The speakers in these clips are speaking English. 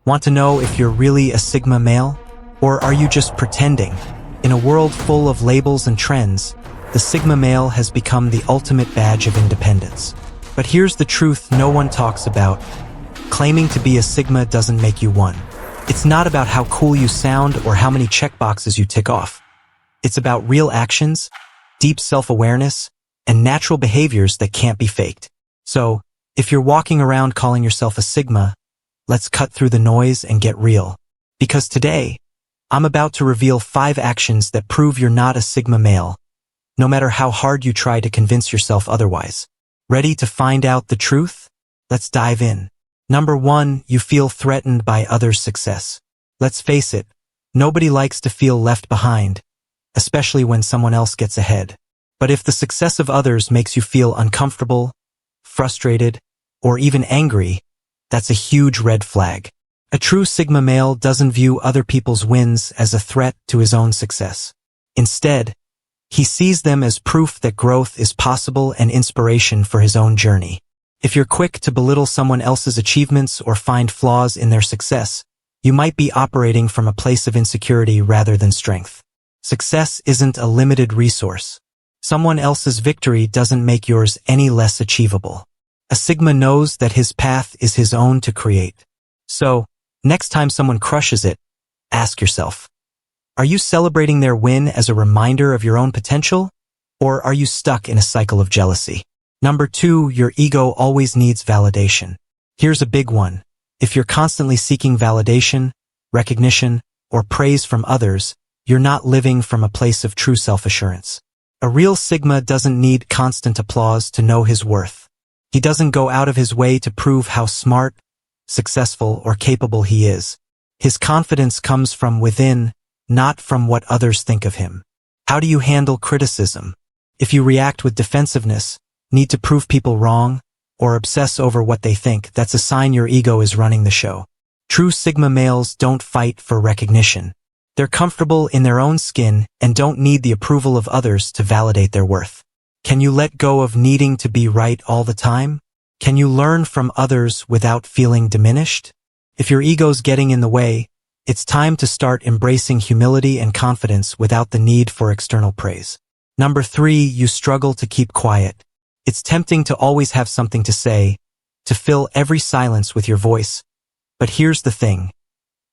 Want to know if you're really a Sigma male? Or are you just pretending? In a world full of labels and trends, the Sigma male has become the ultimate badge of independence. But here's the truth no one talks about. Claiming to be a Sigma doesn't make you one. It's not about how cool you sound or how many checkboxes you tick off. It's about real actions, deep self-awareness, and natural behaviors that can't be faked. So, if you're walking around calling yourself a Sigma, let's cut through the noise and get real. Because today, I'm about to reveal 5 actions that prove you're not a Sigma male, no matter how hard you try to convince yourself otherwise. Ready to find out the truth? Let's dive in. Number 1, you feel threatened by others' success. Let's face it, nobody likes to feel left behind, especially when someone else gets ahead. But if the success of others makes you feel uncomfortable, frustrated, or even angry, that's a huge red flag. A true Sigma male doesn't view other people's wins as a threat to his own success. Instead, he sees them as proof that growth is possible and inspiration for his own journey. If you're quick to belittle someone else's achievements or find flaws in their success, you might be operating from a place of insecurity rather than strength. Success isn't a limited resource. Someone else's victory doesn't make yours any less achievable. A Sigma knows that his path is his own to create. So, next time someone crushes it, ask yourself, are you celebrating their win as a reminder of your own potential? Or are you stuck in a cycle of jealousy? Number 2, your ego always needs validation. Here's a big one. If you're constantly seeking validation, recognition, or praise from others, you're not living from a place of true self-assurance. A real Sigma doesn't need constant applause to know his worth. He doesn't go out of his way to prove how smart, successful, or capable he is. His confidence comes from within, not from what others think of him. How do you handle criticism? If you react with defensiveness, need to prove people wrong, or obsess over what they think, that's a sign your ego is running the show. True Sigma males don't fight for recognition. They're comfortable in their own skin and don't need the approval of others to validate their worth. Can you let go of needing to be right all the time? Can you learn from others without feeling diminished? If your ego's getting in the way, it's time to start embracing humility and confidence without the need for external praise. Number 3, you struggle to keep quiet. It's tempting to always have something to say, to fill every silence with your voice. But here's the thing.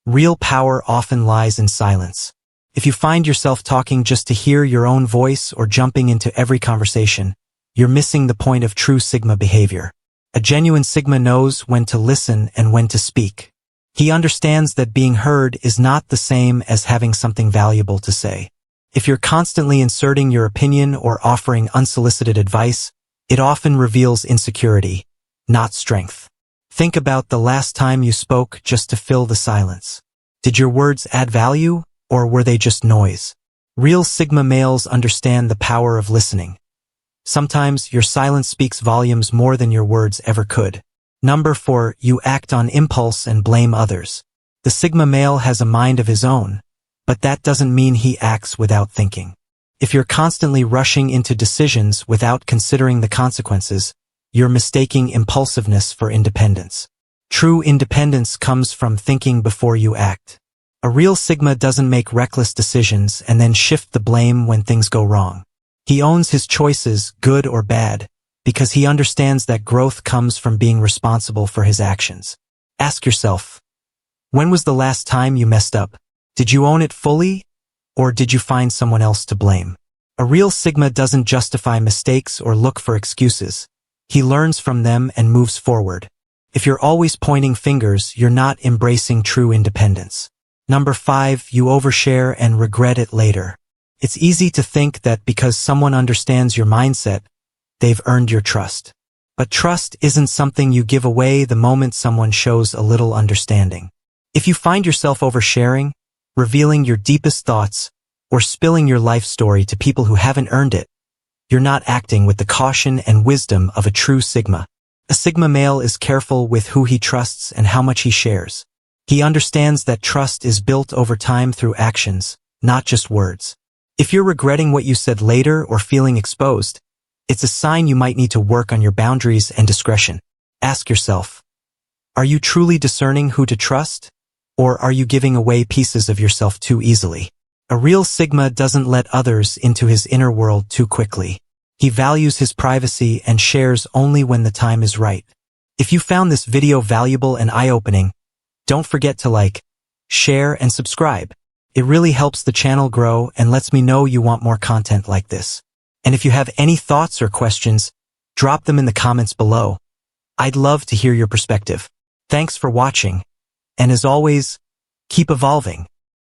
Real power often lies in silence. If you find yourself talking just to hear your own voice or jumping into every conversation, you're missing the point of true Sigma behavior. A genuine Sigma knows when to listen and when to speak. He understands that being heard is not the same as having something valuable to say. If you're constantly inserting your opinion or offering unsolicited advice, it often reveals insecurity, not strength. Think about the last time you spoke just to fill the silence. Did your words add value, or were they just noise? Real Sigma males understand the power of listening. Sometimes your silence speaks volumes more than your words ever could. Number 4, you act on impulse and blame others. The Sigma male has a mind of his own, but that doesn't mean he acts without thinking. If you're constantly rushing into decisions without considering the consequences, you're mistaking impulsiveness for independence. True independence comes from thinking before you act. A real Sigma doesn't make reckless decisions and then shift the blame when things go wrong. He owns his choices, good or bad, because he understands that growth comes from being responsible for his actions. Ask yourself, when was the last time you messed up? Did you own it fully? Or did you find someone else to blame? A real Sigma doesn't justify mistakes or look for excuses. He learns from them and moves forward. If you're always pointing fingers, you're not embracing true independence. Number 5, you overshare and regret it later. It's easy to think that because someone understands your mindset, they've earned your trust. But trust isn't something you give away the moment someone shows a little understanding. If you find yourself oversharing, revealing your deepest thoughts, or spilling your life story to people who haven't earned it, you're not acting with the caution and wisdom of a true Sigma. A Sigma male is careful with who he trusts and how much he shares. He understands that trust is built over time through actions, not just words. If you're regretting what you said later or feeling exposed, it's a sign you might need to work on your boundaries and discretion. Ask yourself, are you truly discerning who to trust? Or are you giving away pieces of yourself too easily? A real Sigma doesn't let others into his inner world too quickly. He values his privacy and shares only when the time is right. If you found this video valuable and eye-opening, don't forget to like, share, and subscribe. It really helps the channel grow and lets me know you want more content like this. And if you have any thoughts or questions, drop them in the comments below. I'd love to hear your perspective. Thanks for watching. And as always, keep evolving.